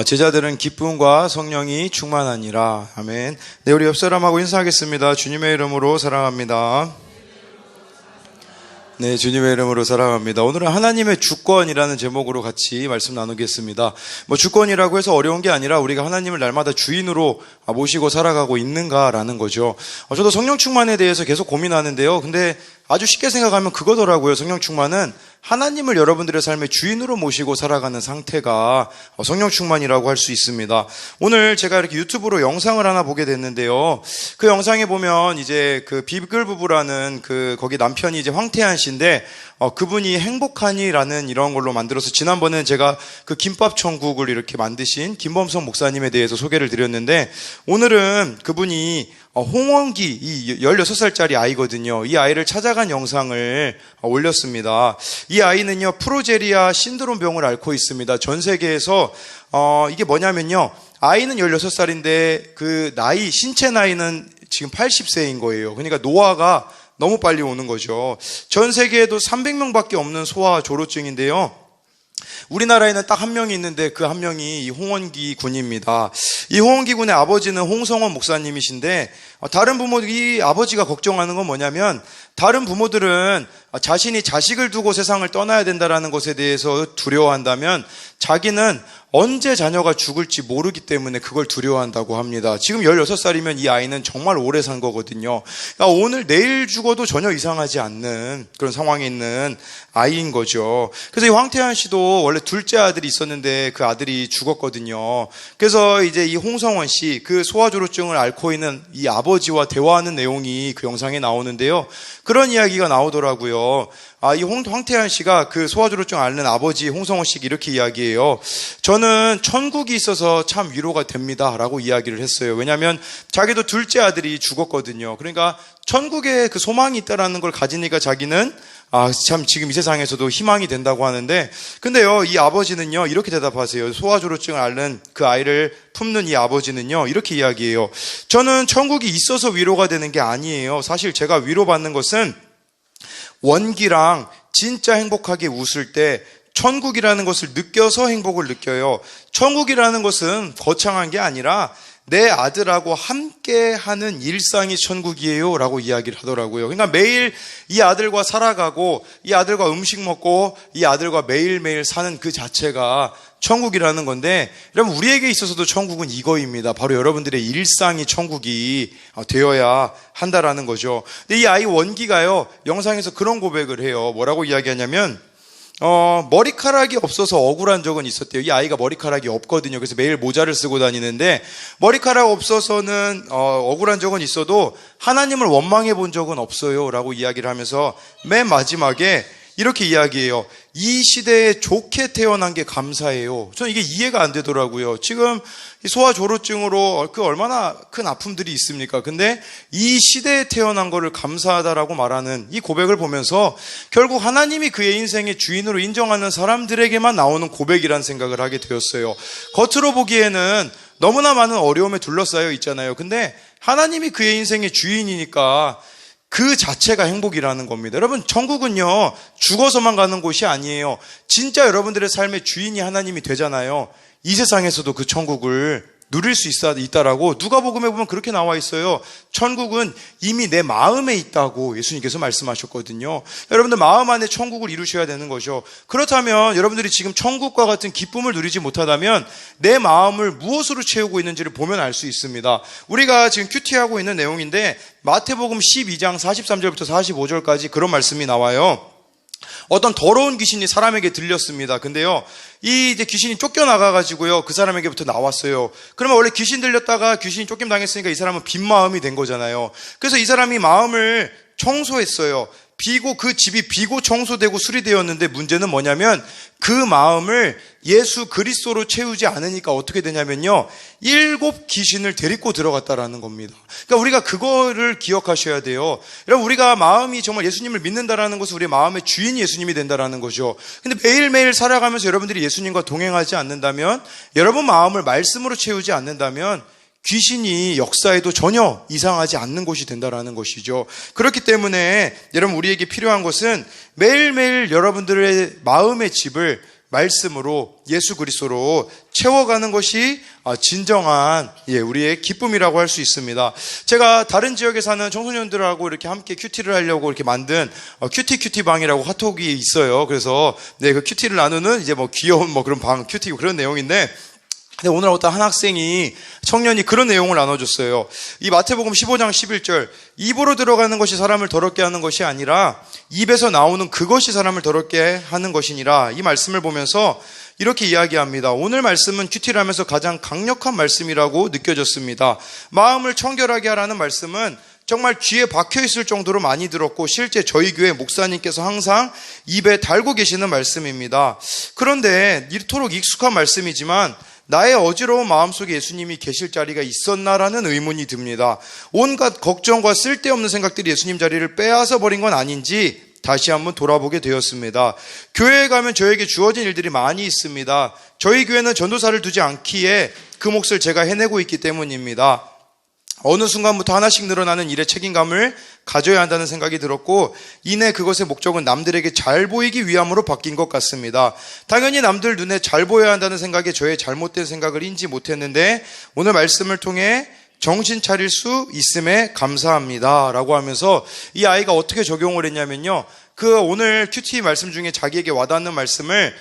제자들은 기쁨과 성령이 충만하니라. 아멘. 네, 우리 옆 사람하고 인사하겠습니다. 주님의 이름으로 사랑합니다. 네, 주님의 이름으로 사랑합니다. 오늘은 하나님의 주권이라는 제목으로 같이 말씀 나누겠습니다. 주권이라고 해서 어려운 게 아니라 우리가 하나님을 날마다 주인으로 모시고 살아가고 있는가라는 거죠. 저도 성령 충만에 대해서 계속 고민하는데요. 근데 아주 쉽게 생각하면 그거더라고요. 성령 충만은 하나님을 여러분들의 삶의 주인으로 모시고 살아가는 상태가 성령 충만이라고 할 수 있습니다. 오늘 제가 이렇게 유튜브로 영상을 하나 보게 됐는데요. 그 영상에 보면 이제 그 비글 부부라는 거기 남편이 이제 황태한 씨인데, 그분이 행복하니라는 이런 걸로 만들어서 지난번에는 제가 그 김밥 천국을 이렇게 만드신 김범석 목사님에 대해서 소개를 드렸는데, 오늘은 그분이 홍원기, 이 16살짜리 아이거든요. 이 아이를 찾아간 영상을 올렸습니다. 이 아이는요, 프로제리아 신드롬 병을 앓고 있습니다. 전 세계에서, 이게 뭐냐면요, 아이는 16살인데 그 나이, 신체 나이는 지금 80세인 거예요. 그러니까 노화가 너무 빨리 오는 거죠. 전 세계에도 300명밖에 없는 소아 조로증인데요. 우리나라에는 딱 한 명이 있는데 그 한 명이 이 홍원기 군입니다. 이 홍원기 군의 아버지는 홍성원 목사님이신데, 다른 부모들이, 아버지가 걱정하는 건 뭐냐면, 다른 부모들은 자신이 자식을 두고 세상을 떠나야 된다는 것에 대해서 두려워한다면, 자기는 언제 자녀가 죽을지 모르기 때문에 그걸 두려워한다고 합니다. 지금 16살이면 이 아이는 정말 오래 산 거거든요. 그러니까 오늘 내일 죽어도 전혀 이상하지 않는 그런 상황에 있는 아이인 거죠. 그래서 이 황태한 씨도 원래 둘째 아들이 있었는데 그 아들이 죽었거든요. 그래서 이제 이 홍성원 씨, 그 소아조로증을 앓고 있는 이 아버지와 대화하는 내용이 그 영상에 나오는데요. 그런 이야기가 나오더라고요. 이 황태한 씨가 그 소아조로증 앓는 아버지 홍성원 씨에게 이렇게 이야기해요. 저는 천국이 있어서 참 위로가 됩니다 라고 이야기를 했어요. 왜냐하면 자기도 둘째 아들이 죽었거든요. 그러니까 천국에 그 소망이 있다는 걸 가지니까 자기는 참 지금 이 세상에서도 희망이 된다고 하는데, 근데요, 이 아버지는요, 이렇게 대답하세요. 소아조로증을 앓는 그 아이를 품는 이 아버지는요, 이렇게 이야기해요. 저는 천국이 있어서 위로가 되는 게 아니에요. 사실 제가 위로받는 것은 원기랑 진짜 행복하게 웃을 때 천국이라는 것을 느껴서 행복을 느껴요. 천국이라는 것은 거창한 게 아니라 내 아들하고 함께 하는 일상이 천국이에요 라고 이야기를 하더라고요. 그러니까 매일 이 아들과 살아가고 이 아들과 음식 먹고 이 아들과 매일매일 사는 그 자체가 천국이라는 건데, 여러분 우리에게 있어서도 천국은 이거입니다. 바로 여러분들의 일상이 천국이 되어야 한다라는 거죠. 근데 이 아이 원기가요, 영상에서 그런 고백을 해요. 뭐라고 이야기하냐면, 머리카락이 없어서 억울한 적은 있었대요. 이 아이가 머리카락이 없거든요. 그래서 매일 모자를 쓰고 다니는데, 머리카락 없어서는 억울한 적은 있어도 하나님을 원망해 본 적은 없어요 라고 이야기를 하면서 맨 마지막에 이렇게 이야기해요. 이 시대에 좋게 태어난 게 감사해요. 저는 이게 이해가 안 되더라고요. 지금 소아조로증으로 그 얼마나 큰 아픔들이 있습니까? 근데 이 시대에 태어난 거를 감사하다라고 말하는 이 고백을 보면서 결국 하나님이 그의 인생의 주인으로 인정하는 사람들에게만 나오는 고백이라는 생각을 하게 되었어요. 겉으로 보기에는 너무나 많은 어려움에 둘러싸여 있잖아요. 근데 하나님이 그의 인생의 주인이니까 그 자체가 행복이라는 겁니다. 여러분, 천국은요, 죽어서만 가는 곳이 아니에요. 진짜 여러분들의 삶의 주인이 하나님이 되잖아요. 이 세상에서도 그 천국을 누릴 수 있다라고 누가복음에 보면 그렇게 나와 있어요. 천국은 이미 내 마음에 있다고 예수님께서 말씀하셨거든요. 여러분들 마음 안에 천국을 이루셔야 되는 거죠. 그렇다면 여러분들이 지금 천국과 같은 기쁨을 누리지 못하다면 내 마음을 무엇으로 채우고 있는지를 보면 알 수 있습니다. 우리가 지금 큐티하고 있는 내용인데 마태복음 12장 43절부터 45절까지 그런 말씀이 나와요. 어떤 더러운 귀신이 사람에게 들렸습니다. 근데요, 이제 귀신이 쫓겨나가가지고요, 그 사람에게부터 나왔어요. 그러면 원래 귀신 들렸다가 귀신이 쫓김당했으니까 이 사람은 빈 마음이 된 거잖아요. 그래서 이 사람이 마음을 청소했어요. 그 집이 비고 청소되고 수리되었는데 문제는 뭐냐면 그 마음을 예수 그리스도로 채우지 않으니까 어떻게 되냐면요, 7 귀신을 데리고 들어갔다라는 겁니다. 그러니까 우리가 그거를 기억하셔야 돼요. 여러분, 우리가 마음이 정말 예수님을 믿는다라는 것은 우리의 마음의 주인이 예수님이 된다라는 거죠. 근데 매일매일 살아가면서 여러분들이 예수님과 동행하지 않는다면, 여러분 마음을 말씀으로 채우지 않는다면 귀신이 역사에도 전혀 이상하지 않는 곳이 된다라는 것이죠. 그렇기 때문에 여러분, 우리에게 필요한 것은 매일매일 여러분들의 마음의 집을 말씀으로 예수 그리스도로 채워가는 것이 진정한 우리의 기쁨이라고 할 수 있습니다. 제가 다른 지역에 사는 청소년들하고 이렇게 함께 큐티를 하려고 이렇게 만든 큐티 방이라고 카톡이 있어요. 그래서 그 큐티를 나누는 이제 귀여운 그런 방 큐티 그런 내용인데, 근데 오늘 어떤 한 청년이 그런 내용을 나눠줬어요. 이 마태복음 15장 11절, 입으로 들어가는 것이 사람을 더럽게 하는 것이 아니라 입에서 나오는 그것이 사람을 더럽게 하는 것이니라. 이 말씀을 보면서 이렇게 이야기합니다. 오늘 말씀은 큐티를 하면서 가장 강력한 말씀이라고 느껴졌습니다. 마음을 청결하게 하라는 말씀은 정말 귀에 박혀있을 정도로 많이 들었고, 실제 저희 교회 목사님께서 항상 입에 달고 계시는 말씀입니다. 그런데 이토록 익숙한 말씀이지만 나의 어지러운 마음속에 예수님이 계실 자리가 있었나라는 의문이 듭니다. 온갖 걱정과 쓸데없는 생각들이 예수님 자리를 빼앗아 버린 건 아닌지 다시 한번 돌아보게 되었습니다. 교회에 가면 저에게 주어진 일들이 많이 있습니다. 저희 교회는 전도사를 두지 않기에 그 몫을 제가 해내고 있기 때문입니다. 어느 순간부터 하나씩 늘어나는 일의 책임감을 가져야 한다는 생각이 들었고, 이내 그것의 목적은 남들에게 잘 보이기 위함으로 바뀐 것 같습니다. 당연히 남들 눈에 잘 보여야 한다는 생각에 저의 잘못된 생각을 인지 못했는데, 오늘 말씀을 통해 정신 차릴 수 있음에 감사합니다 라고 하면서 이 아이가 어떻게 적용을 했냐면요, 오늘 큐티 말씀 중에 자기에게 와닿는 말씀을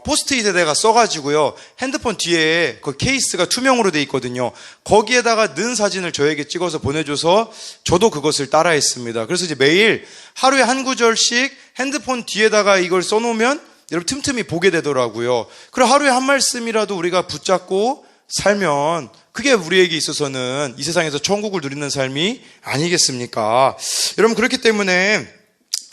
포스트잇에다가 써가지고요, 핸드폰 뒤에 그 케이스가 투명으로 돼 있거든요. 거기에다가 는 사진을 저에게 찍어서 보내줘서 저도 그것을 따라했습니다. 그래서 이제 매일 하루에 한 구절씩 핸드폰 뒤에다가 이걸 써놓으면 여러분 틈틈이 보게 되더라고요. 그리고 하루에 한 말씀이라도 우리가 붙잡고 살면 그게 우리에게 있어서는 이 세상에서 천국을 누리는 삶이 아니겠습니까? 여러분, 그렇기 때문에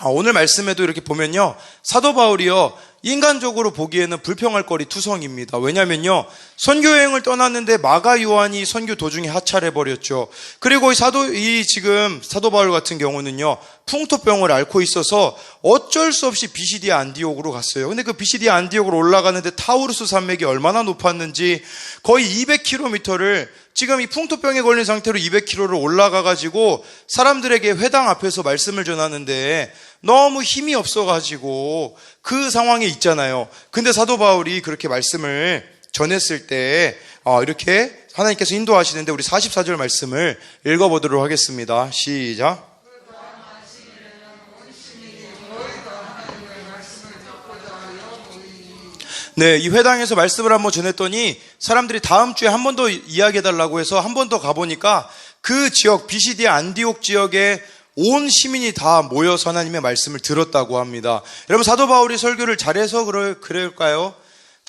오늘 말씀에도 이렇게 보면요, 사도 바울이요, 인간적으로 보기에는 불평할 거리 투성입니다. 왜냐면요, 선교여행을 떠났는데 마가 요한이 선교 도중에 하차해버렸죠. 그리고 지금 사도 바울 같은 경우는요, 풍토병을 앓고 있어서 어쩔 수 없이 비시디아 안디옥으로 갔어요. 근데 그 비시디아 안디옥으로 올라가는데 타우루스 산맥이 얼마나 높았는지 거의 200km를 지금 이 풍토병에 걸린 상태로 200km를 올라가가지고 사람들에게 회당 앞에서 말씀을 전하는데 너무 힘이 없어가지고 그 상황에 있잖아요. 근데 사도 바울이 그렇게 말씀을 전했을 때 이렇게 하나님께서 인도하시는데, 우리 44절 말씀을 읽어보도록 하겠습니다. 시작. 네, 이 회당에서 말씀을 한번 전했더니 사람들이 다음 주에 한 번 더 이야기해달라고 해서 한 번 더 가보니까 그 지역, 비시디아 안디옥 지역에 온 시민이 다 모여서 하나님의 말씀을 들었다고 합니다. 여러분, 사도 바울이 설교를 잘해서 그럴까요?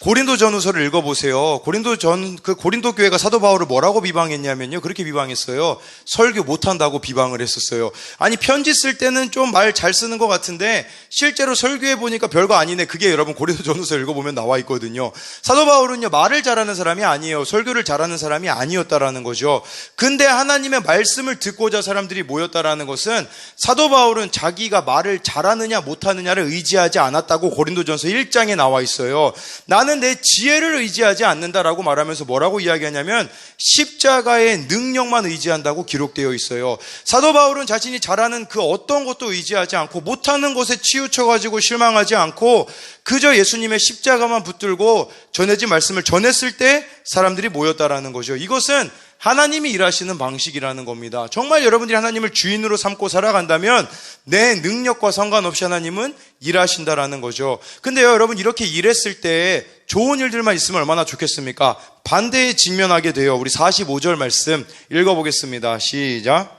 고린도전후서를 읽어보세요. 고린도 교회가 사도 바울을 뭐라고 비방했냐면요, 그렇게 비방했어요. 설교 못한다고 비방을 했었어요. 아니, 편지 쓸 때는 좀 말 잘 쓰는 것 같은데 실제로 설교해 보니까 별거 아니네. 그게 여러분 고린도전후서 읽어보면 나와 있거든요. 사도 바울은요, 말을 잘하는 사람이 아니에요. 설교를 잘하는 사람이 아니었다라는 거죠. 근데 하나님의 말씀을 듣고자 사람들이 모였다라는 것은, 사도 바울은 자기가 말을 잘하느냐 못하느냐를 의지하지 않았다고 고린도전서 1장에 나와 있어요. 나는 내 지혜를 의지하지 않는다라고 말하면서 뭐라고 이야기하냐면 십자가의 능력만 의지한다고 기록되어 있어요. 사도 바울은 자신이 잘하는 그 어떤 것도 의지하지 않고 못하는 것에 치우쳐가지고 실망하지 않고 그저 예수님의 십자가만 붙들고 전해진 말씀을 전했을 때 사람들이 모였다라는 거죠. 이것은 하나님이 일하시는 방식이라는 겁니다. 정말 여러분들이 하나님을 주인으로 삼고 살아간다면 내 능력과 상관없이 하나님은 일하신다라는 거죠. 근데요, 여러분, 이렇게 일했을 때 좋은 일들만 있으면 얼마나 좋겠습니까? 반대에 직면하게 돼요. 우리 45절 말씀 읽어보겠습니다. 시작.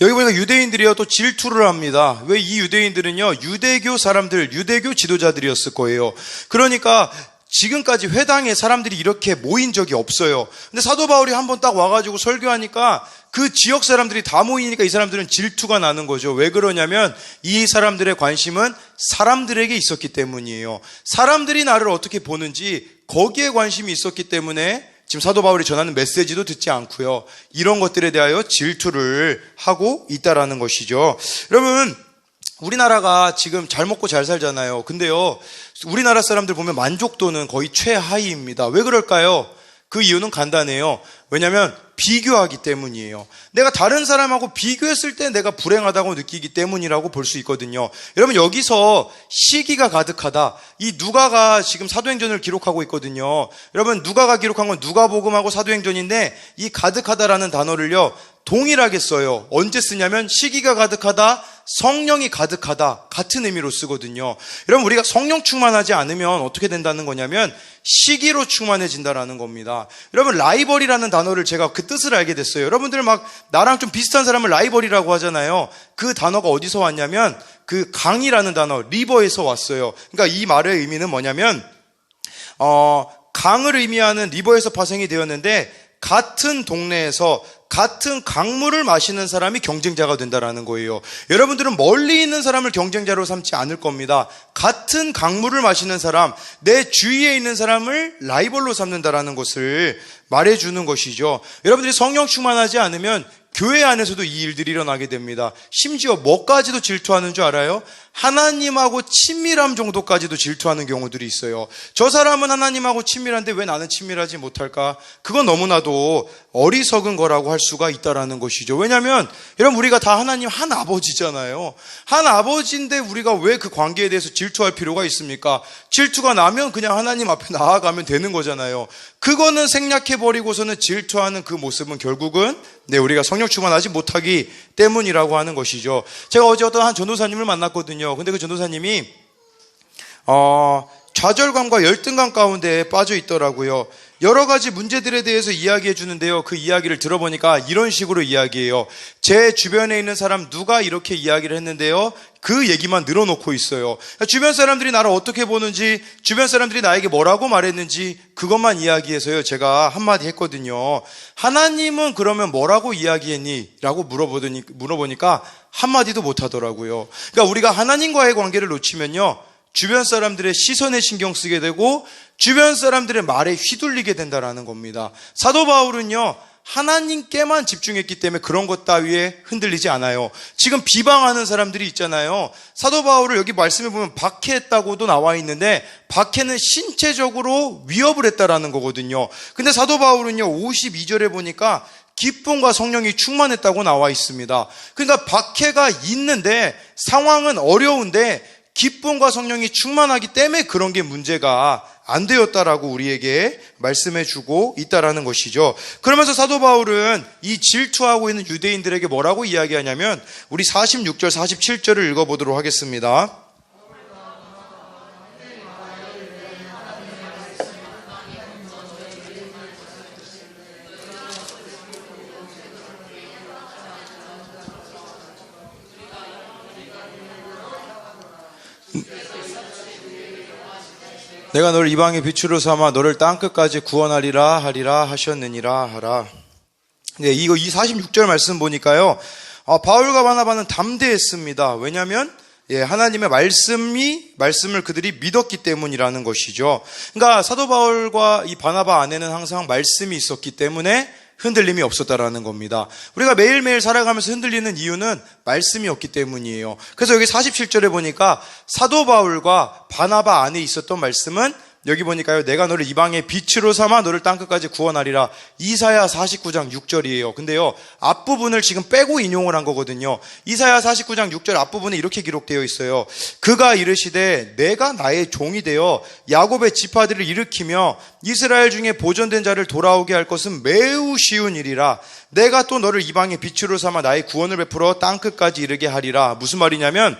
여기 보니까 유대인들이요, 또 질투를 합니다. 왜? 이 유대인들은요, 유대교 사람들, 유대교 지도자들이었을 거예요. 그러니까 지금까지 회당에 사람들이 이렇게 모인 적이 없어요. 근데 사도 바울이 한번 딱 와가지고 설교하니까 그 지역 사람들이 다 모이니까 이 사람들은 질투가 나는 거죠. 왜 그러냐면 이 사람들의 관심은 사람들에게 있었기 때문이에요. 사람들이 나를 어떻게 보는지 거기에 관심이 있었기 때문에 지금 사도 바울이 전하는 메시지도 듣지 않고요, 이런 것들에 대하여 질투를 하고 있다라는 것이죠. 여러분, 우리나라가 지금 잘 먹고 잘 살잖아요. 근데요, 우리나라 사람들 보면 만족도는 거의 최하위입니다. 왜 그럴까요? 그 이유는 간단해요. 왜냐하면 비교하기 때문이에요. 내가 다른 사람하고 비교했을 때 내가 불행하다고 느끼기 때문이라고 볼 수 있거든요. 여러분, 여기서 시기가 가득하다. 이 누가가 지금 사도행전을 기록하고 있거든요. 여러분, 누가가 기록한 건 누가복음하고 사도행전인데 이 가득하다라는 단어를요, 동일하게 써요. 언제 쓰냐면 시기가 가득하다, 성령이 가득하다, 같은 의미로 쓰거든요. 여러분, 우리가 성령 충만하지 않으면 어떻게 된다는 거냐면 시기로 충만해진다라는 겁니다. 여러분, 라이벌이라는 단어를 제가 그 뜻을 알게 됐어요. 여러분들 막 나랑 좀 비슷한 사람을 라이벌이라고 하잖아요. 그 단어가 어디서 왔냐면 그 강이라는 단어, 리버에서 왔어요. 그러니까 이 말의 의미는 뭐냐면 강을 의미하는 리버에서 파생이 되었는데, 같은 동네에서 같은 강물을 마시는 사람이 경쟁자가 된다라는 거예요. 여러분들은 멀리 있는 사람을 경쟁자로 삼지 않을 겁니다. 같은 강물을 마시는 사람, 내 주위에 있는 사람을 라이벌로 삼는다라는 것을 말해주는 것이죠. 여러분들이 성령 충만하지 않으면 교회 안에서도 이 일들이 일어나게 됩니다. 심지어 뭐까지도 질투하는 줄 알아요? 하나님하고 친밀함 정도까지도 질투하는 경우들이 있어요. 저 사람은 하나님하고 친밀한데 왜 나는 친밀하지 못할까? 그건 너무나도 어리석은 거라고 할 수가 있다라는 것이죠. 왜냐하면 여러분, 우리가 다 하나님 한 아버지잖아요. 한 아버지인데 우리가 왜 그 관계에 대해서 질투할 필요가 있습니까? 질투가 나면 그냥 하나님 앞에 나아가면 되는 거잖아요. 그거는 생략해버리고서는 질투하는 그 모습은 결국은 우리가 성령 충만하지 못하기 때문이라고 하는 것이죠. 제가 어제 어떤 한 전도사님을 만났거든요. 근데 그 전도사님이 좌절감과 열등감 가운데 빠져 있더라고요. 여러 가지 문제들에 대해서 이야기해 주는데요. 그 이야기를 들어보니까 이런 식으로 이야기해요. 제 주변에 있는 사람 누가 이렇게 이야기를 했는데요, 그 얘기만 늘어놓고 있어요. 주변 사람들이 나를 어떻게 보는지, 주변 사람들이 나에게 뭐라고 말했는지 그것만 이야기해서요, 제가 한마디 했거든요. 하나님은 그러면 뭐라고 이야기했니? 라고 물어보니까 한마디도 못하더라고요. 그러니까 우리가 하나님과의 관계를 놓치면요, 주변 사람들의 시선에 신경 쓰게 되고 주변 사람들의 말에 휘둘리게 된다라는 겁니다. 사도 바울은요, 하나님께만 집중했기 때문에 그런 것 따위에 흔들리지 않아요. 지금 비방하는 사람들이 있잖아요. 사도 바울을 여기 말씀해 보면 박해했다고도 나와 있는데, 박해는 신체적으로 위협을 했다라는 거거든요. 근데 사도 바울은요, 52절에 보니까 기쁨과 성령이 충만했다고 나와 있습니다. 그러니까 박해가 있는데, 상황은 어려운데 기쁨과 성령이 충만하기 때문에 그런 게 문제가 안 되었다라고 우리에게 말씀해 주고 있다라는 것이죠. 그러면서 사도 바울은 이 질투하고 있는 유대인들에게 뭐라고 이야기하냐면, 우리 46절 47절을 읽어보도록 하겠습니다. 내가 너를 이방의 빛으로 삼아 너를 땅끝까지 구원하리라 하리라 하셨느니라 하라. 네, 이 46절 말씀 보니까요, 바울과 바나바는 담대했습니다. 왜냐하면 하나님의 말씀을 그들이 믿었기 때문이라는 것이죠. 그러니까 사도 바울과 이 바나바 안에는 항상 말씀이 있었기 때문에 흔들림이 없었다라는 겁니다. 우리가 매일매일 살아가면서 흔들리는 이유는 말씀이 없기 때문이에요. 그래서 여기 47절에 보니까 사도 바울과 바나바 안에 있었던 말씀은, 여기 보니까요, 내가 너를 이방의 빛으로 삼아 너를 땅끝까지 구원하리라. 이사야 49장 6절이에요. 근데요, 앞부분을 지금 빼고 인용을 한 거거든요. 이사야 49장 6절 앞부분에 이렇게 기록되어 있어요. 그가 이르시되 내가 나의 종이 되어 야곱의 지파들을 일으키며 이스라엘 중에 보존된 자를 돌아오게 할 것은 매우 쉬운 일이라. 내가 또 너를 이방의 빛으로 삼아 나의 구원을 베풀어 땅끝까지 이르게 하리라. 무슨 말이냐면,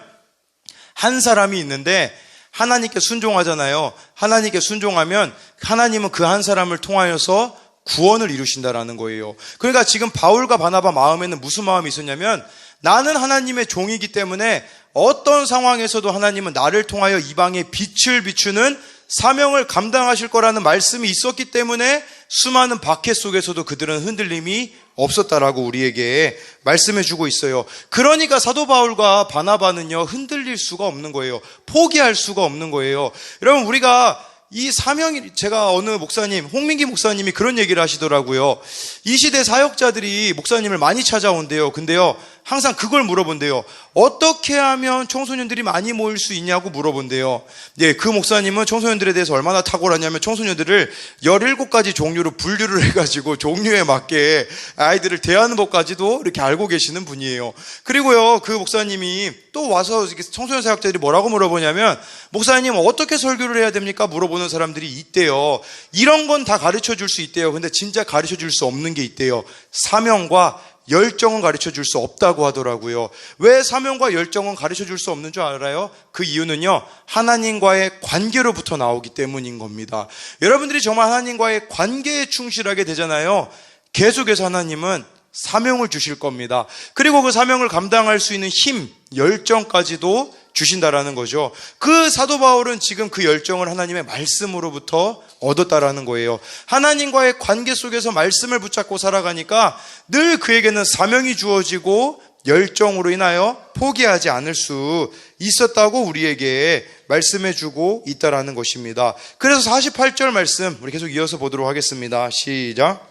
한 사람이 있는데 하나님께 순종하잖아요. 하나님께 순종하면 하나님은 그 한 사람을 통하여서 구원을 이루신다라는 거예요. 그러니까 지금 바울과 바나바 마음에는 무슨 마음이 있었냐면, 나는 하나님의 종이기 때문에 어떤 상황에서도 하나님은 나를 통하여 이방의 빛을 비추는 사명을 감당하실 거라는 말씀이 있었기 때문에 수많은 박해 속에서도 그들은 흔들림이 없었다라고 우리에게 말씀해 주고 있어요. 그러니까 사도 바울과 바나바는요, 흔들릴 수가 없는 거예요. 포기할 수가 없는 거예요. 여러분, 우리가 이 사명이, 제가 어느 목사님, 홍민기 목사님이 그런 얘기를 하시더라고요. 이 시대 사역자들이 목사님을 많이 찾아온대요. 근데요, 항상 그걸 물어본대요. 어떻게 하면 청소년들이 많이 모일 수 있냐고 물어본대요. 예, 그 목사님은 청소년들에 대해서 얼마나 탁월하냐면 청소년들을 17가지 종류로 분류를 해가지고 종류에 맞게 아이들을 대하는 법까지도 이렇게 알고 계시는 분이에요. 그리고요, 그 목사님이 또 와서 청소년 사역자들이 뭐라고 물어보냐면, 목사님 어떻게 설교를 해야 됩니까? 물어보는 사람들이 있대요. 이런 건 다 가르쳐 줄 수 있대요. 근데 진짜 가르쳐 줄 수 없는 게 있대요. 사명과 열정은 가르쳐 줄 수 없다고 하더라고요. 왜 사명과 열정은 가르쳐 줄 수 없는 줄 알아요? 그 이유는요, 하나님과의 관계로부터 나오기 때문인 겁니다. 여러분들이 정말 하나님과의 관계에 충실하게 되잖아요. 계속해서 하나님은 사명을 주실 겁니다. 그리고 그 사명을 감당할 수 있는 힘, 열정까지도 주신다라는 거죠. 그 사도 바울은 지금 그 열정을 하나님의 말씀으로부터 얻었다라는 거예요. 하나님과의 관계 속에서 말씀을 붙잡고 살아가니까 늘 그에게는 사명이 주어지고 열정으로 인하여 포기하지 않을 수 있었다고 우리에게 말씀해주고 있다라는 것입니다. 그래서 48절 말씀 우리 계속 이어서 보도록 하겠습니다. 시작.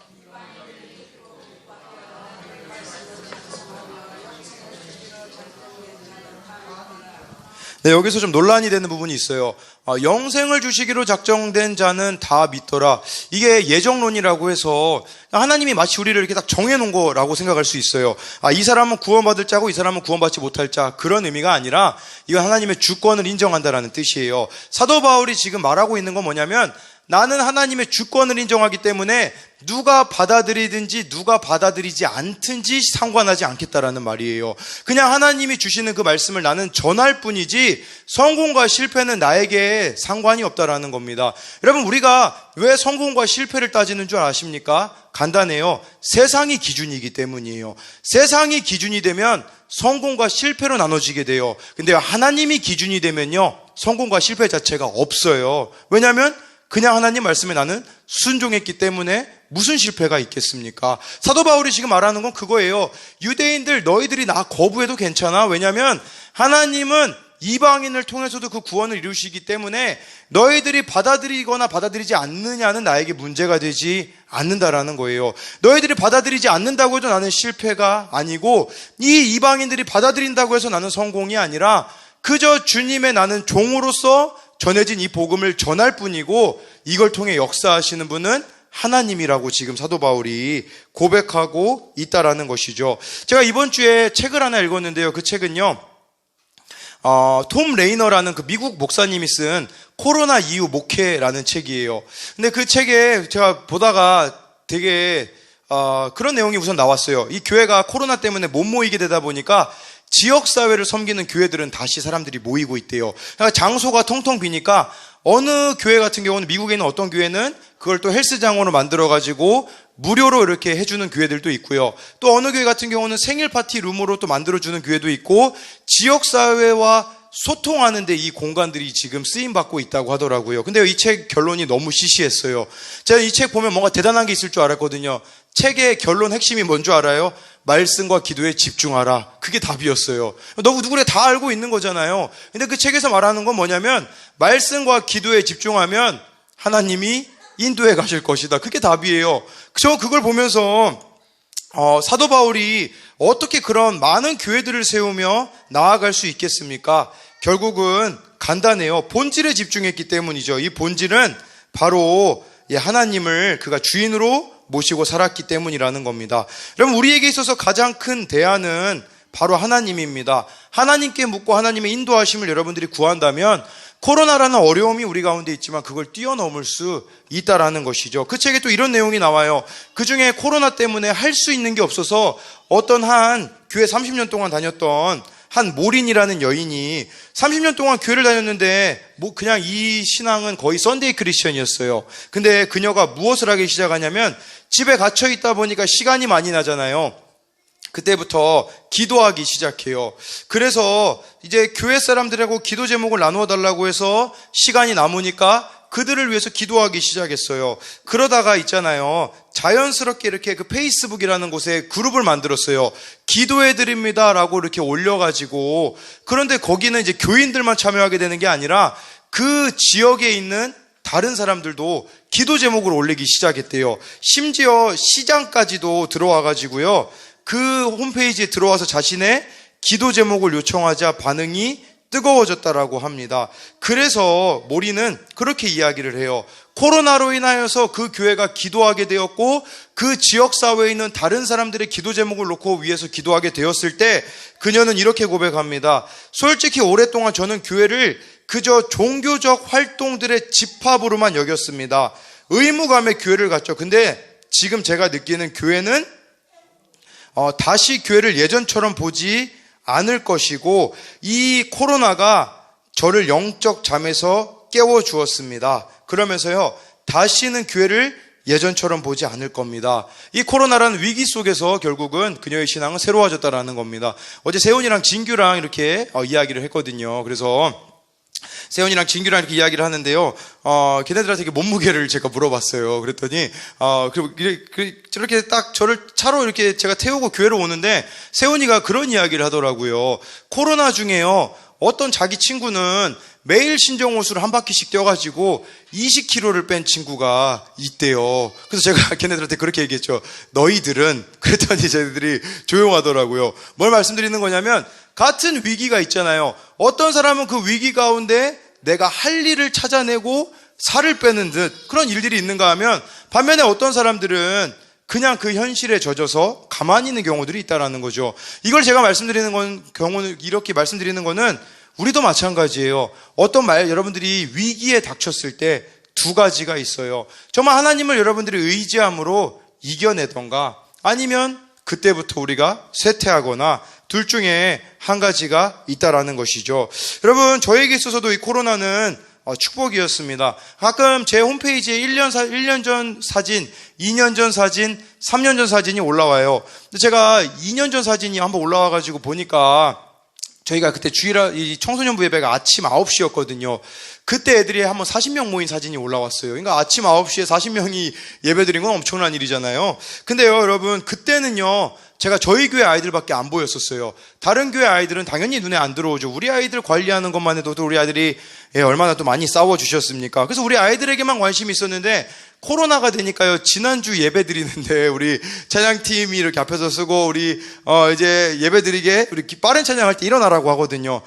네, 여기서 좀 논란이 되는 부분이 있어요. 영생을 주시기로 작정된 자는 다 믿더라. 이게 예정론이라고 해서 하나님이 마치 우리를 이렇게 딱 정해놓은 거라고 생각할 수 있어요. 이 사람은 구원받을 자고 이 사람은 구원받지 못할 자, 그런 의미가 아니라 이건 하나님의 주권을 인정한다라는 뜻이에요. 사도 바울이 지금 말하고 있는 건 뭐냐면, 나는 하나님의 주권을 인정하기 때문에 누가 받아들이든지 누가 받아들이지 않든지 상관하지 않겠다라는 말이에요. 그냥 하나님이 주시는 그 말씀을 나는 전할 뿐이지 성공과 실패는 나에게 상관이 없다라는 겁니다. 여러분, 우리가 왜 성공과 실패를 따지는 줄 아십니까? 간단해요. 세상이 기준이기 때문이에요. 세상이 기준이 되면 성공과 실패로 나눠지게 돼요. 근데 하나님이 기준이 되면요, 성공과 실패 자체가 없어요. 왜냐하면 그냥 하나님 말씀에 나는 순종했기 때문에 무슨 실패가 있겠습니까? 사도 바울이 지금 말하는 건 그거예요. 유대인들, 너희들이 나 거부해도 괜찮아. 왜냐하면 하나님은 이방인을 통해서도 그 구원을 이루시기 때문에 너희들이 받아들이거나 받아들이지 않느냐는 나에게 문제가 되지 않는다라는 거예요. 너희들이 받아들이지 않는다고 해도 나는 실패가 아니고, 이 이방인들이 받아들인다고 해서 나는 성공이 아니라 그저 주님의 나는 종으로서 전해진 이 복음을 전할 뿐이고, 이걸 통해 역사하시는 분은 하나님이라고 지금 사도 바울이 고백하고 있다라는 것이죠. 제가 이번 주에 책을 하나 읽었는데요. 그 책은요, 톰 레이너라는 그 미국 목사님이 쓴 코로나 이후 목회라는 책이에요. 근데 그 책에 제가 보다가 되게 그런 내용이 우선 나왔어요. 이 교회가 코로나 때문에 못 모이게 되다 보니까 지역사회를 섬기는 교회들은 다시 사람들이 모이고 있대요. 그러니까 장소가 텅텅 비니까 어느 교회 같은 경우는, 미국에 있는 어떤 교회는 그걸 또 헬스장으로 만들어가지고 무료로 이렇게 해주는 교회들도 있고요. 또 어느 교회 같은 경우는 생일 파티 룸으로 또 만들어주는 교회도 있고, 지역사회와 소통하는데 이 공간들이 지금 쓰임받고 있다고 하더라고요. 근데 이 책 결론이 너무 시시했어요. 제가 이 책 보면 뭔가 대단한 게 있을 줄 알았거든요. 책의 결론 핵심이 뭔 줄 알아요? 말씀과 기도에 집중하라. 그게 답이었어요. 누구래 다 알고 있는 거잖아요. 근데 그 책에서 말하는 건 뭐냐면, 말씀과 기도에 집중하면 하나님이 인도해 가실 것이다. 그게 답이에요. 저 그걸 보면서 사도 바울이 어떻게 그런 많은 교회들을 세우며 나아갈 수 있겠습니까? 결국은 간단해요. 본질에 집중했기 때문이죠. 이 본질은 바로 하나님을 그가 주인으로 모시고 살았기 때문이라는 겁니다. 여러분, 우리에게 있어서 가장 큰 대안은 바로 하나님입니다. 하나님께 묻고 하나님의 인도하심을 여러분들이 구한다면 코로나라는 어려움이 우리 가운데 있지만 그걸 뛰어넘을 수 있다라는 것이죠. 그 책에 또 이런 내용이 나와요. 그 중에 코로나 때문에 할 수 있는 게 없어서 어떤 한 교회 30년 동안 다녔던 한 모린이라는 여인이 30년 동안 교회를 다녔는데 그냥 이 신앙은 거의 썬데이 크리스천이었어요. 근데 그녀가 무엇을 하기 시작하냐면, 집에 갇혀 있다 보니까 시간이 많이 나잖아요. 그때부터 기도하기 시작해요. 그래서 이제 교회 사람들하고 기도 제목을 나누어 달라고 해서 시간이 남으니까 그들을 위해서 기도하기 시작했어요. 그러다가 있잖아요, 자연스럽게 이렇게 그 페이스북이라는 곳에 그룹을 만들었어요. 기도해 드립니다라고 이렇게 올려가지고, 그런데 거기는 이제 교인들만 참여하게 되는 게 아니라 그 지역에 있는 다른 사람들도 기도 제목을 올리기 시작했대요. 심지어 시장까지도 들어와가지고요, 그 홈페이지에 들어와서 자신의 기도 제목을 요청하자 반응이 뜨거워졌다라고 합니다. 그래서 모리는 그렇게 이야기를 해요. 코로나로 인하여서 그 교회가 기도하게 되었고 그 지역사회에 있는 다른 사람들의 기도 제목을 놓고 위해서 기도하게 되었을 때 그녀는 이렇게 고백합니다. 솔직히 오랫동안 저는 교회를 그저 종교적 활동들의 집합으로만 여겼습니다. 의무감에 교회를 갔죠. 근데 지금 제가 느끼는 교회는 다시 교회를 예전처럼 보지 않을 것이고 이 코로나가 저를 영적 잠에서 깨워주었습니다. 그러면서요, 다시는 교회를 예전처럼 보지 않을 겁니다. 이 코로나라는 위기 속에서 결국은 그녀의 신앙은 새로워졌다라는 겁니다. 어제 세훈이랑 진규랑 이렇게 이야기를 했거든요. 그래서 세훈이랑 진규랑 이렇게 이야기를 하는데요. 걔네들한테 몸무게를 제가 물어봤어요. 그랬더니, 저렇게 딱 저를 차로 이렇게 제가 태우고 교회로 오는데, 세훈이가 그런 이야기를 하더라고요. 코로나 중에요, 어떤 자기 친구는 매일 신정호수를 한 바퀴씩 뛰어가지고 20kg를 뺀 친구가 있대요. 그래서 제가 걔네들한테 그렇게 얘기했죠. 너희들은, 그랬더니 쟤네들이 조용하더라고요. 뭘 말씀드리는 거냐면, 같은 위기가 있잖아요. 어떤 사람은 그 위기 가운데 내가 할 일을 찾아내고 살을 빼는 듯 그런 일들이 있는가 하면, 반면에 어떤 사람들은 그냥 그 현실에 젖어서 가만히 있는 경우들이 있다라는 거죠. 이걸 제가 경우는 이렇게 말씀드리는 거는 우리도 마찬가지예요. 여러분들이 위기에 닥쳤을 때 두 가지가 있어요. 정말 하나님을 여러분들이 의지함으로 이겨내던가 아니면 그때부터 우리가 쇠퇴하거나 둘 중에 한 가지가 있다라는 것이죠. 여러분, 저에게 있어서도 이 코로나는 축복이었습니다. 가끔 제 홈페이지에 1년 전 사진, 2년 전 사진, 3년 전 사진이 올라와요. 근데 제가 2년 전 사진이 한번 올라와가지고 보니까 저희가 그때 이 청소년부 예배가 아침 9시였거든요. 그때 애들이 한번 40명 모인 사진이 올라왔어요. 그러니까 아침 9시에 40명이 예배드린 건 엄청난 일이잖아요. 근데요, 여러분, 그때는요, 제가 저희 교회 아이들밖에 안 보였었어요. 다른 교회 아이들은 당연히 눈에 안 들어오죠. 우리 아이들 관리하는 것만 해도 우리 아이들이 얼마나 또 많이 싸워주셨습니까? 그래서 우리 아이들에게만 관심이 있었는데 코로나가 되니까요, 지난주 예배 드리는데 우리 찬양팀이 이렇게 앞에서 쓰고 우리 이제 예배 드리게 우리 빠른 찬양할 때 일어나라고 하거든요.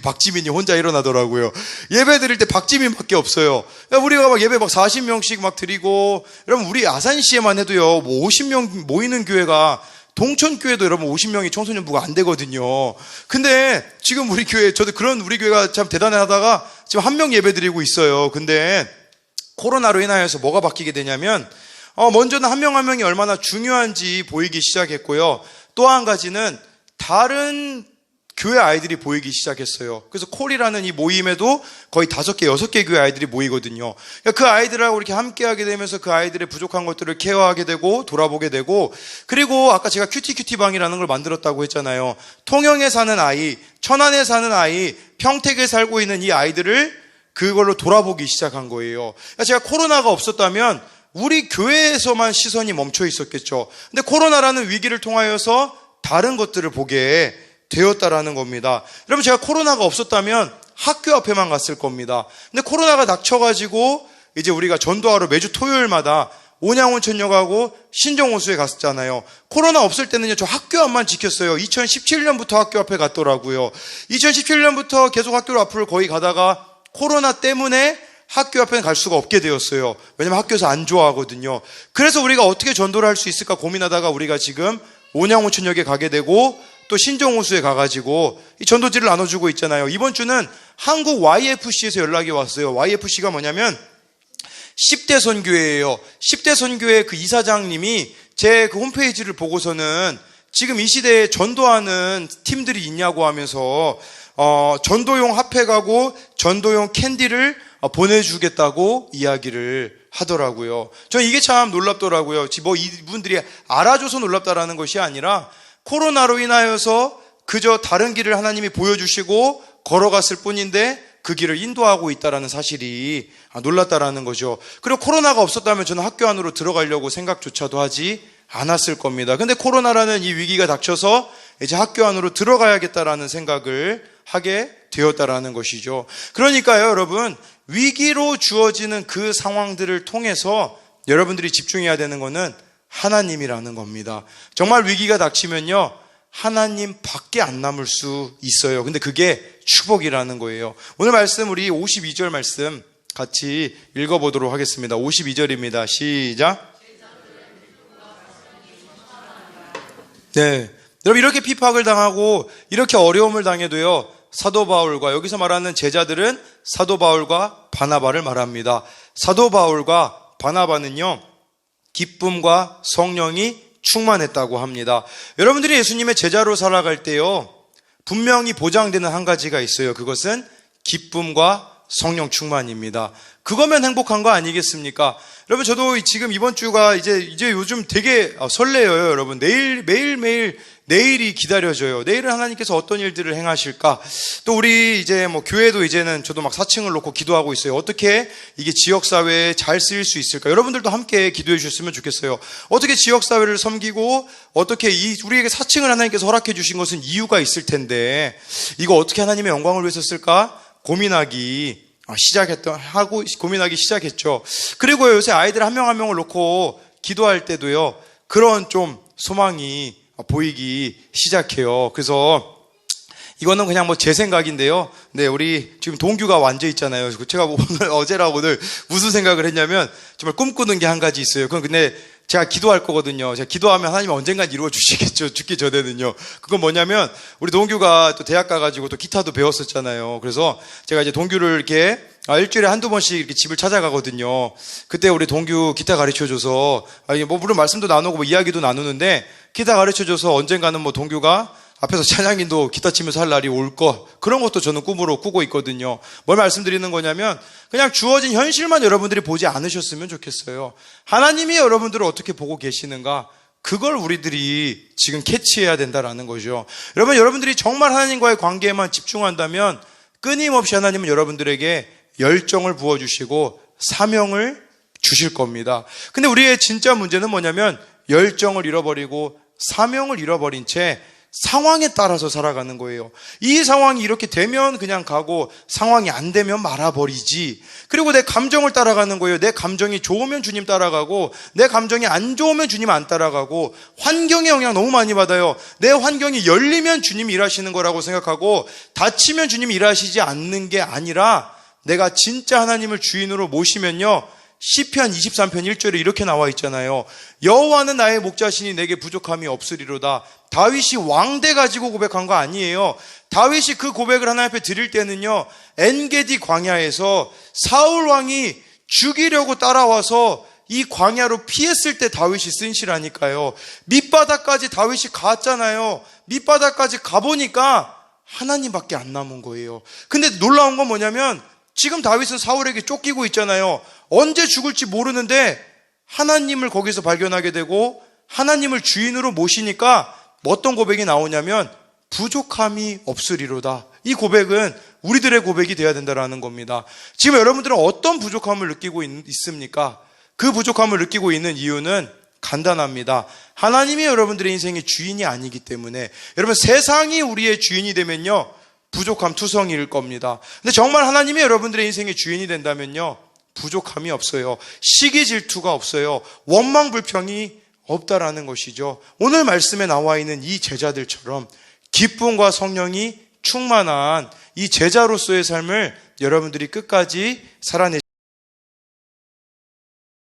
박지민이 혼자 일어나더라고요. 예배 드릴 때 박지민밖에 없어요. 우리가 막 예배 막 40명씩 막 드리고, 여러분 우리 아산시에만 해도요, 뭐 50명 모이는 교회가, 동천교회도 여러분 50명이 청소년부가 안 되거든요. 근데 지금 우리 교회, 저도 그런 우리 교회가 참 대단하다가 지금 1명 예배 드리고 있어요. 근데 코로나로 인하여서 뭐가 바뀌게 되냐면, 먼저는 한 명 한 명이 얼마나 중요한지 보이기 시작했고요. 또 한 가지는 다른 교회 아이들이 보이기 시작했어요. 그래서 콜이라는 이 모임에도 거의 5개, 6개 교회 아이들이 모이거든요. 그 아이들하고 이렇게 함께 하게 되면서 그 아이들의 부족한 것들을 케어하게 되고 돌아보게 되고, 그리고 아까 제가 큐티방이라는 걸 만들었다고 했잖아요. 통영에 사는 아이, 천안에 사는 아이, 평택에 살고 있는 이 아이들을 그걸로 돌아보기 시작한 거예요. 제가 코로나가 없었다면 우리 교회에서만 시선이 멈춰 있었겠죠. 근데 코로나라는 위기를 통하여서 다른 것들을 보게 되었다라는 겁니다. 여러분, 제가 코로나가 없었다면 학교 앞에만 갔을 겁니다. 근데 코로나가 닥쳐가지고 이제 우리가 전도하러 매주 토요일마다 온양온천역하고 신정호수에 갔었잖아요. 코로나 없을 때는요, 저 학교 앞만 지켰어요. 2017년부터 학교 앞에 갔더라고요. 2017년부터 계속 학교 앞을 거의 가다가 코로나 때문에 학교 앞에는 갈 수가 없게 되었어요. 왜냐면 학교에서 안 좋아하거든요. 그래서 우리가 어떻게 전도를 할 수 있을까 고민하다가 우리가 지금 온양온천역에 가게 되고 또 신정호수에 가가지고 이 전도지를 나눠주고 있잖아요. 이번 주는 한국 YFC에서 연락이 왔어요. YFC가 뭐냐면 10대 선교회예요. 10대 선교회 그 이사장님이 제 그 홈페이지를 보고서는 지금 이 시대에 전도하는 팀들이 있냐고 하면서 전도용 핫팩하고 전도용 캔디를 보내주겠다고 이야기를 하더라고요. 저는 이게 참 놀랍더라고요. 뭐 이분들이 알아줘서 놀랍다라는 것이 아니라 코로나로 인하여서 그저 다른 길을 하나님이 보여주시고 걸어갔을 뿐인데 그 길을 인도하고 있다라는 사실이 놀랐다라는 거죠. 그리고 코로나가 없었다면 저는 학교 안으로 들어가려고 생각조차도 하지 않았을 겁니다. 근데 코로나라는 이 위기가 닥쳐서 이제 학교 안으로 들어가야겠다라는 생각을 하게 되었다라는 것이죠. 그러니까요, 여러분, 위기로 주어지는 그 상황들을 통해서 여러분들이 집중해야 되는 것은 하나님이라는 겁니다. 정말 위기가 닥치면요, 하나님 밖에 안 남을 수 있어요. 근데 그게 축복이라는 거예요. 오늘 말씀, 우리 52절 말씀 같이 읽어보도록 하겠습니다. 52절입니다. 시작. 네. 여러분, 이렇게 핍박을 당하고 이렇게 어려움을 당해도요, 사도 바울과, 여기서 말하는 제자들은 사도 바울과 바나바를 말합니다. 사도 바울과 바나바는요, 기쁨과 성령이 충만했다고 합니다. 여러분들이 예수님의 제자로 살아갈 때요, 분명히 보장되는 한 가지가 있어요. 그것은 기쁨과 성령 충만입니다. 그거면 행복한 거 아니겠습니까? 여러분, 저도 지금 이번 주가 이제 요즘 되게 설레요, 여러분. 매일매일 내일이 기다려져요. 내일은 하나님께서 어떤 일들을 행하실까? 또 우리 이제 교회도 이제는 저도 막 사층을 놓고 기도하고 있어요. 어떻게 이게 지역사회에 잘 쓰일 수 있을까? 여러분들도 함께 기도해 주셨으면 좋겠어요. 어떻게 지역사회를 섬기고, 어떻게 우리에게 사층을 하나님께서 허락해 주신 것은 이유가 있을 텐데, 이거 어떻게 하나님의 영광을 위해서 쓸까? 고민하기 시작했죠. 그리고 요새 아이들 한 명 한 명을 놓고 기도할 때도요, 그런 좀 소망이 보이기 시작해요. 그래서 이거는 그냥 제 생각인데요. 네, 우리 지금 동규가 완전 있잖아요. 제가 어제랑 오늘 무슨 생각을 했냐면, 정말 꿈꾸는 게 한 가지 있어요. 그건 근데 제가 기도할 거거든요. 제가 기도하면 하나님이 언젠간 이루어 주시겠죠. 죽기 전에는요. 그건 뭐냐면, 우리 동규가 또 대학 가가지고 또 기타도 배웠었잖아요. 그래서 제가 이제 동규를 이렇게 일주일에 한두 번씩 이렇게 집을 찾아가거든요. 그때 우리 동규 기타 가르쳐줘서, 물론 말씀도 나누고 이야기도 나누는데, 기타 가르쳐줘서 언젠가는 동규가 앞에서 찬양인도 기타 치면서 할 날이 올 거, 그런 것도 저는 꿈으로 꾸고 있거든요. 뭘 말씀드리는 거냐면, 그냥 주어진 현실만 여러분들이 보지 않으셨으면 좋겠어요. 하나님이 여러분들을 어떻게 보고 계시는가, 그걸 우리들이 지금 캐치해야 된다라는 거죠. 여러분들이 정말 하나님과의 관계에만 집중한다면 끊임없이 하나님은 여러분들에게 열정을 부어주시고 사명을 주실 겁니다. 근데 우리의 진짜 문제는 뭐냐면, 열정을 잃어버리고 사명을 잃어버린 채 상황에 따라서 살아가는 거예요. 이 상황이 이렇게 되면 그냥 가고, 상황이 안 되면 말아버리지. 그리고 내 감정을 따라가는 거예요. 내 감정이 좋으면 주님 따라가고, 내 감정이 안 좋으면 주님 안 따라가고, 환경의 영향 너무 많이 받아요. 내 환경이 열리면 주님이 일하시는 거라고 생각하고, 닫히면 주님이 일하시지 않는 게 아니라, 내가 진짜 하나님을 주인으로 모시면요, 시편 23편 1절에 이렇게 나와 있잖아요. 여호와는 나의 목자시니 내게 부족함이 없으리로다. 다윗이 왕대 가지고 고백한 거 아니에요. 다윗이 그 고백을 하나님 앞에 드릴 때는요, 엔게디 광야에서 사울 왕이 죽이려고 따라와서 이 광야로 피했을 때 다윗이 쓴 시라니까요. 밑바닥까지 다윗이 갔잖아요. 밑바닥까지 가보니까 하나님밖에 안 남은 거예요. 근데 놀라운 건 뭐냐면, 지금 다윗은 사울에게 쫓기고 있잖아요. 언제 죽을지 모르는데 하나님을 거기서 발견하게 되고, 하나님을 주인으로 모시니까 어떤 고백이 나오냐면, 부족함이 없으리로다. 이 고백은 우리들의 고백이 되어야 된다는 겁니다. 지금 여러분들은 어떤 부족함을 느끼고 있습니까? 그 부족함을 느끼고 있는 이유는 간단합니다. 하나님이 여러분들의 인생의 주인이 아니기 때문에. 여러분, 세상이 우리의 주인이 되면요, 부족함 투성이일 겁니다. 근데 정말 하나님이 여러분들의 인생의 주인이 된다면요, 부족함이 없어요. 시기 질투가 없어요. 원망 불평이 없다라는 것이죠. 오늘 말씀에 나와 있는 이 제자들처럼 기쁨과 성령이 충만한 이 제자로서의 삶을 여러분들이 끝까지 살아내시기